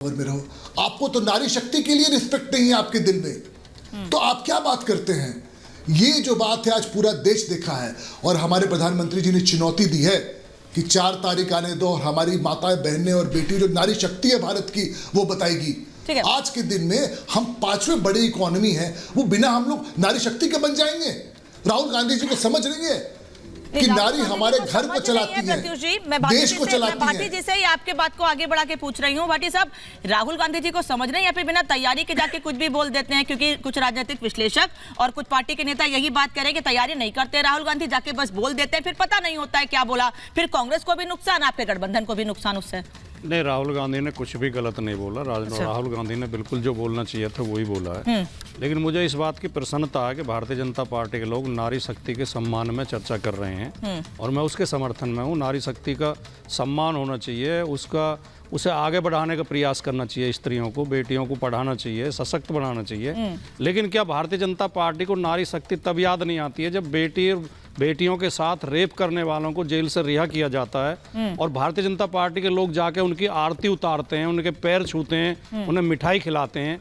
में रहो। आपको तो नारी शक्ति के लिए रिस्पेक्ट नहीं है आपके दिल में, तो आप क्या बात करते हैं? ये जो बात है आज पूरा देश देखा है और हमारे प्रधानमंत्री जी ने चुनौती दी है कि 4 तारीख आने दो और हमारी माताएं बहनें और बेटी जो नारी शक्ति है भारत की वो बताएगी। आज के दिन में हम 5वें बड़ी इकोनॉमी है, वो बिना हम लोग नारी शक्ति के बन जाएंगे? राहुल गांधी जी को समझ रही है कि नारी हमारे घर को चलाती है, देश को चलाती है। भाटी जी से ही आपके बात को आगे बढ़ा के पूछ रही हूँ। भाटी साहब, राहुल गांधी जी को समझ रहे हैं या फिर बिना तैयारी के जाके कुछ भी बोल देते हैं? क्योंकि कुछ राजनीतिक विश्लेषक और कुछ पार्टी के नेता यही बात कह रहे हैं कि तैयारी नहीं करते राहुल गांधी, जाके बस बोल देते हैं, फिर पता नहीं होता है क्या बोला, फिर कांग्रेस को भी नुकसान, आपके गठबंधन को भी नुकसान उससे। नहीं, राहुल गांधी ने कुछ भी गलत नहीं बोला। राहुल गांधी ने बिल्कुल जो बोलना चाहिए था वही बोला है। लेकिन मुझे इस बात की प्रसन्नता है कि भारतीय जनता पार्टी के लोग नारी शक्ति के सम्मान में चर्चा कर रहे हैं और मैं उसके समर्थन में हूँ। नारी शक्ति का सम्मान होना चाहिए, उसे आगे बढ़ाने का प्रयास करना चाहिए, स्त्रियों को, बेटियों को पढ़ाना चाहिए, सशक्त बनाना चाहिए। लेकिन क्या भारतीय जनता पार्टी को नारी शक्ति तब याद नहीं आती है जब बेटियों के साथ रेप करने वालों को जेल से रिहा किया जाता है और भारतीय जनता पार्टी के लोग जाके उनकी आरती उतारते हैं, उनके पैर छूते हैं, उन्हें मिठाई खिलाते हैं।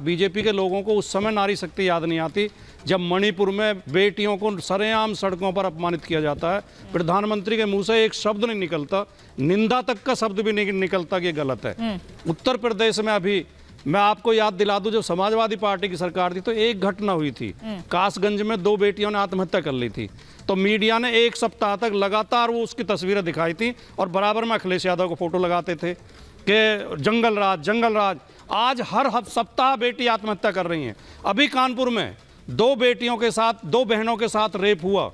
बीजेपी के लोगों को उस समय नारी शक्ति याद नहीं आती जब मणिपुर में बेटियों को सरेआम सड़कों पर अपमानित किया जाता है। प्रधानमंत्री के मुंह से एक शब्द नहीं निकलता, निंदा तक का शब्द भी नहीं निकलता कि गलत है। उत्तर प्रदेश में अभी मैं आपको याद दिला दूं, जब समाजवादी पार्टी की सरकार थी तो एक घटना हुई थी, कासगंज में 2 बेटियों ने आत्महत्या कर ली थी। तो मीडिया ने 1 सप्ताह तक लगातार वो उसकी तस्वीरें दिखाई थी और बराबर में अखिलेश यादव को फोटो लगाते थे कि जंगल राज। आज हर सप्ताह बेटी आत्महत्या कर रही हैं। अभी कानपुर में 2 बेटियों के साथ, 2 बहनों के साथ रेप हुआ,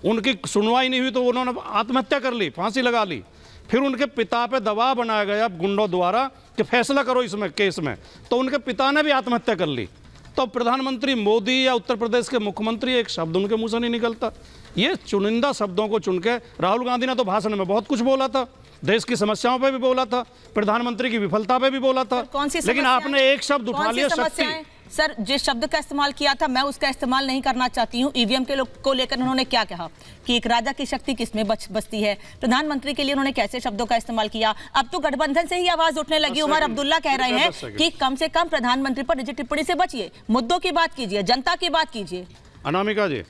उनकी सुनवाई नहीं हुई तो उन्होंने आत्महत्या कर ली, फांसी लगा ली। फिर उनके पिता पे दबाव बनाया गया गुंडों द्वारा कि फैसला करो इसमें केस में, तो उनके पिता ने भी आत्महत्या कर ली। तो प्रधानमंत्री मोदी या उत्तर प्रदेश के मुख्यमंत्री, एक शब्द उनके मुंह से नहीं निकलता। ये चुनिंदा शब्दों को चुन के राहुल गांधी ने तो भाषण में बहुत कुछ बोला था, देश की समस्याओं पे भी बोला था, प्रधानमंत्री की विफलता पे भी बोला था, लेकिन आपने एक शब्द उठा लिया, शक्ति। सर, जिस शब्द का इस्तेमाल किया था मैं उसका इस्तेमाल नहीं करना चाहती हूँ। ईवीएम के लोग को लेकर उन्होंने क्या कहा कि एक राजा की शक्ति किसमें बचती है, प्रधानमंत्री के लिए उन्होंने कैसे शब्दों का इस्तेमाल किया। अब तो गठबंधन से ही आवाज उठने लगी। उमर अब्दुल्ला कह रहे हैं कि कम से कम प्रधानमंत्री पर निजी टिप्पणी से बचिए, मुद्दों की बात कीजिए, जनता की बात कीजिए। अनामिका जी,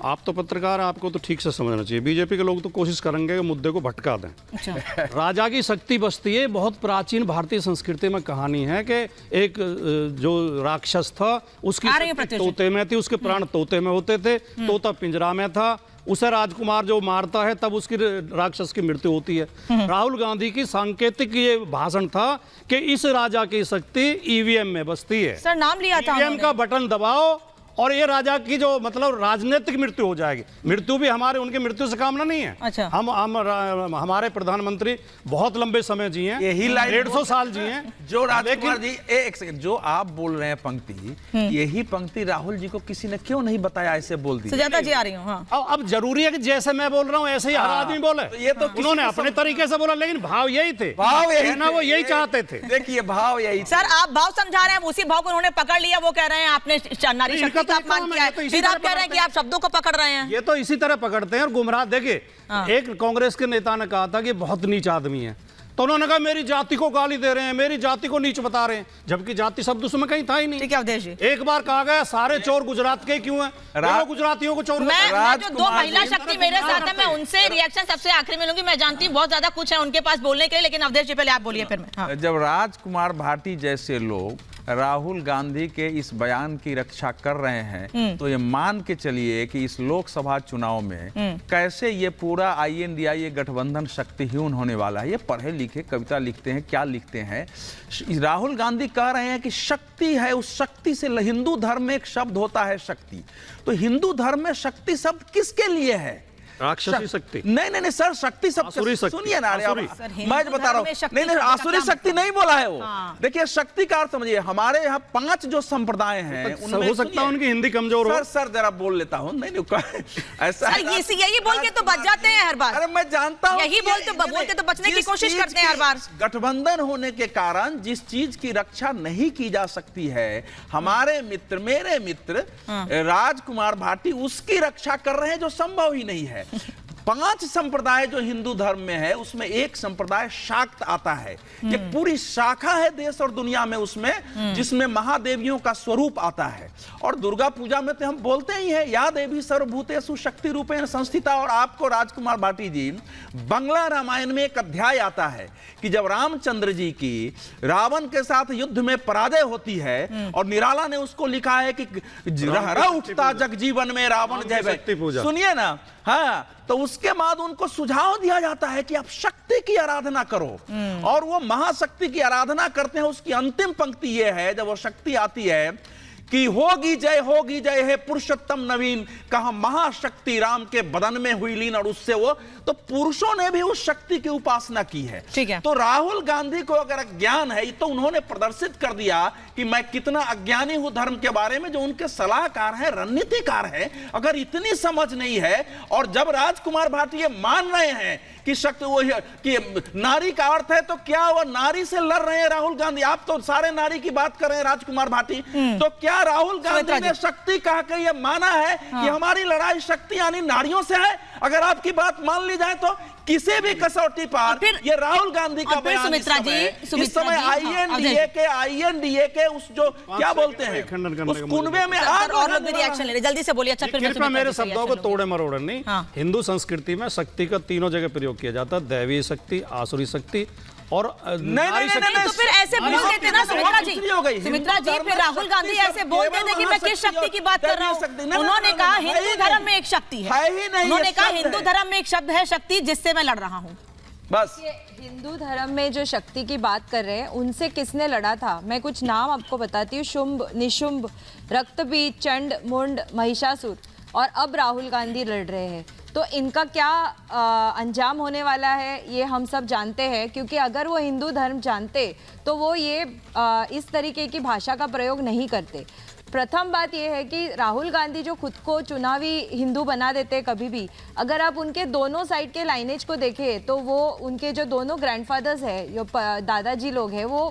आप तो पत्रकार, आपको तो ठीक से समझना चाहिए। बीजेपी के लोग तो कोशिश करेंगे कि मुद्दे को भटका दें। अच्छा। राजा की शक्ति बचती है, बहुत प्राचीन भारतीय संस्कृति में कहानी है कि एक जो राक्षस था उसकी तोते में थी, उसके प्राण तोते में होते थे, तोता पिंजरा में था, उसे राजकुमार जो मारता है तब उसकी राक्षस की मृत्यु होती है। राहुल गांधी की सांकेतिक ये भाषण था कि इस राजा की शक्ति ईवीएम में बसती है। सर, नाम लिया था, ईवीएम का बटन दबाओ और ये राजा की जो मतलब राजनीतिक मृत्यु हो जाएगी। मृत्यु भी हमारे, उनकी मृत्यु से कामना नहीं है। अच्छा। हमारे प्रधानमंत्री बहुत लंबे समय जी हैं, यही 150 साल जी हैं। जो राजकुमार जी, एक सेकंड, जो आप बोल रहे हैं पंक्ति, यही पंक्ति राहुल जी को किसी ने क्यों नहीं बताया? ऐसे बोल दी। सुजाता जी आ रही हूँ। हाँ। अब जरूरी है कि जैसे मैं बोल रहा हूँ ऐसे ही हर आदमी बोले? तो ये तो उन्होंने अपने तरीके से बोला, लेकिन भाव यही थे, भाव यही ना, वो यही चाहते थे। देखिए, भाव यही। सर, आप भाव समझा रहे हैं, उसी भाव को उन्होंने पकड़ लिया। वो कह रहे हैं आपने नारी शक्ति का अपमान किया है, फिर आप कह रहे हैं कि आप शब्दों को पकड़ रहे हैं। ये तो इसी तरह पकड़ते हैं और गुमराह। देखिए, एक कांग्रेस के नेता ने कहा था कि बहुत नीच आदमी है, तो उन्होंने कहा मेरी जाति को गाली दे रहे हैं, मेरी जाति को नीच बता रहे हैं, जबकि जाति शब्द उसमें कहीं था ही नहीं। ठीक है अवधेश जी, एक बार कहा गया सारे चोर गुजरात के क्यों हैं? गुजरातियों को चोर। मैं जो 2 महिला शक्ति मेरे साथ है, मैं उनसे रिएक्शन सबसे आखिरी में लूंगी। मैं जानती हूँ बहुत ज्यादा कुछ है उनके पास बोलने के लिए, लेकिन अवधेश जी पहले आप बोलिए फिर मैं। जब राजकुमार भाटी जैसे लोग राहुल गांधी के इस बयान की रक्षा कर रहे हैं तो ये मान के चलिए कि इस लोकसभा चुनाव में कैसे ये पूरा INDI गठबंधन शक्तिहीन होने वाला है। ये पढ़े लिखे कविता लिखते हैं, क्या लिखते हैं। राहुल गांधी कह रहे हैं कि शक्ति है, उस शक्ति से हिंदू धर्म में एक शब्द होता है शक्ति, तो हिंदू धर्म में शक्ति शब्द किसके लिए है? राक्षसी शक्ति। नहीं सर, शक्ति सब सुनिए ना, मैं बता रहा हूँ। नहीं, आसुरी शक्ति नहीं बोला है वो। देखिए, शक्ति का अर्थ समझिए, हमारे यहाँ 5 जो संप्रदाय हैं उनमें हो सकता है उनकी हिंदी कमजोर हो। सर जरा बोल लेता हूँ। नहीं ऐसा यही बोल के तो बच जाते हैं हर बार। अरे मैं जानता हूँ, यही बोलते तो बचने की कोशिश करते हैं हर बार। गठबंधन होने के कारण जिस चीज की रक्षा नहीं की जा सकती है, हमारे मित्र, मेरे मित्र राजकुमार भाटी उसकी रक्षा कर रहे हैं जो संभव ही नहीं है। 5 संप्रदाय जो हिंदू धर्म में है उसमें एक संप्रदाय शाक्त आता है। ये पूरी शाखा है देश और दुनिया में उसमें, जिसमें महादेवियों का स्वरूप आता है। और दुर्गा पूजा में तो हम बोलते ही हैं, या देवी सर्वभूतेषु शक्ति रूपेण संस्थिता। और आपको राजकुमार भाटी जी, बंगला रामायण में एक अध्याय आता है कि जब रामचंद्र जी की रावण के साथ युद्ध में पराजय होती है और निराला ने उसको लिखा है कि रहरा उठता जगजीवन में रावण जय। सुनिए ना, हाँ, तो उसके बाद उनको सुझाव दिया जाता है कि आप शक्ति की आराधना करो। और वो महाशक्ति की आराधना करते हैं। उसकी अंतिम पंक्ति ये है, जब वो शक्ति आती है कि होगी जय है पुरुषोत्तम नवीन, कहा महाशक्ति राम के बदन में हुई लीन। और उससे वो तो पुरुषों ने भी उस शक्ति की उपासना की है। ठीक है। तो राहुल गांधी को अगर ज्ञान है तो उन्होंने प्रदर्शित कर दिया कि मैं कितना अज्ञानी हूं धर्म के बारे में। जो उनके सलाहकार हैं, रणनीतिकार हैं, अगर इतनी समझ नहीं है, और जब राजकुमार भाटी ये मान रहे हैं कि शक्ति वो कि नारी का अर्थ है, तो क्या वो नारी से लड़ रहे हैं राहुल गांधी? आप तो सारे नारी की बात कर रहे हैं राजकुमार भाटी, तो क्या राहुल गांधी ने शक्ति कहा कर ये माना है कि हमारी लड़ाई शक्ति यानी नारियों से है? अगर आपकी बात मान ली जाए तो किसी भी कसौटी पर ये राहुल गांधी का बयान इस समय आईएनडीए के उस जो क्या बोलते हैं उस कुनबे में आग और लोग भी रिएक्शन ले रहे, जल्दी से बोलिए। अच्छा, कृपया मेरे शब्दों को तोड़े मरोड़े नहीं। हिंदू संस्कृति में शक्ति का तीनों जगह प्रयोग किया जाता है, दैवीय शक्ति, आसुरी शक्ति और नहीं, तो फिर ऐसे बोल देते ना सुमित्रा जी, फिर राहुल गांधी ऐसे बोल देते कि मैं किस शक्ति की बात कर रहा हूँ। उन्होंने कहा हिंदू धर्म में एक शक्ति है, उन्होंने कहा हिंदू धर्म में एक शब्द है शक्ति, जिससे मैं लड़ रहा हूँ। बस हिंदू धर्म में जो शक्ति की बात कर रहे हैं उनसे किसने लड़ा था? मैं कुछ नाम आपको बताती हूँ। शुंभ, निशुंभ, रक्तबीज, चंड, मुंड, महिषासुर, और अब राहुल गांधी लड़ रहे हैं। तो इनका क्या अंजाम होने वाला है ये हम सब जानते हैं, क्योंकि अगर वो हिंदू धर्म जानते तो वो ये इस तरीके की भाषा का प्रयोग नहीं करते। प्रथम बात यह है कि राहुल गांधी जो खुद को चुनावी हिंदू बना देते हैं कभी भी, अगर आप उनके दोनों साइड के लाइनेज को देखें तो वो उनके जो दोनों ग्रैंडफादर्स है, जो दादाजी लोग हैं, वो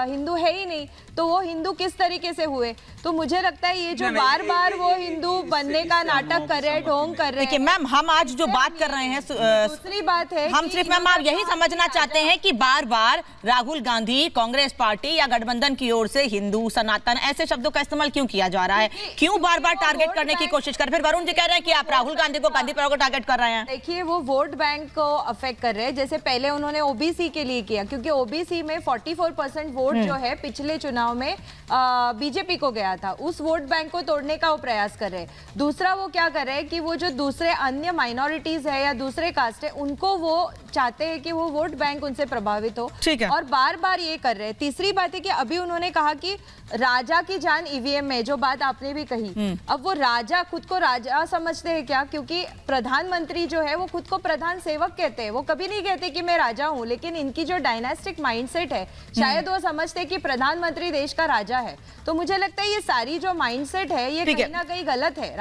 हिंदू है ही नहीं। तो वो हिंदू किस तरीके से हुए? तो मुझे लगता है ये जो बार बार वो हिंदू बनने का नाटक कर रहे हैं, ढोंग कर रहे हैं। देखिए मैम, हम आज जो बात कर रहे हैं, दूसरी बात है हम सिर्फ मैम आप यही समझना चाहते हैं कि बार बार राहुल गांधी, कांग्रेस पार्टी या गठबंधन की ओर से हिंदू, सनातन ऐसे शब्दों का इस्तेमाल क्यों किया जा रहा है? क्यों बार बार टारगेट करने की कोशिश कर? फिर वरुण जी कह रहे हैं कि आप राहुल गांधी को, गांधी परिवार को टारगेट कर रहे हैं। देखिए, वो वोट बैंक को अफेक्ट कर रहे हैं। जैसे पहले उन्होंने ओबीसी के लिए किया, क्योंकि ओबीसी में 44% वोट जो है पिछले चुनाव में बीजेपी को गया था। उस वोट बैंक को तोड़ने का वो प्रयास कर रहे हैं। दूसरा वो क्या कर रहे हैं कि वो जो दूसरे अन्य माइनॉरिटीज है या दूसरे कास्ट है, उनको वो चाहते हैं कि वो वोट बैंक उनसे प्रभावित हो, और बार बार ये कर रहे हैं। तीसरी बात है कि अभी उन्होंने कहा कि राजा की जान ईवीएम में, जो बात आपने भी कही। अब वो राजा खुद को राजा समझते हैं क्या? क्योंकि प्रधानमंत्री जो है वो खुद को प्रधान सेवक कहते हैं, वो कभी नहीं कहते कि मैं राजा हूं। लेकिन इनकी जो डायनास्टिक माइंडसेट है, शायद वो समझते हैं कि प्रधानमंत्री देश का राजा है। तो मुझे लगता है ये सारी जो माइंडसेट है ये कहीं ना कहीं गलत है।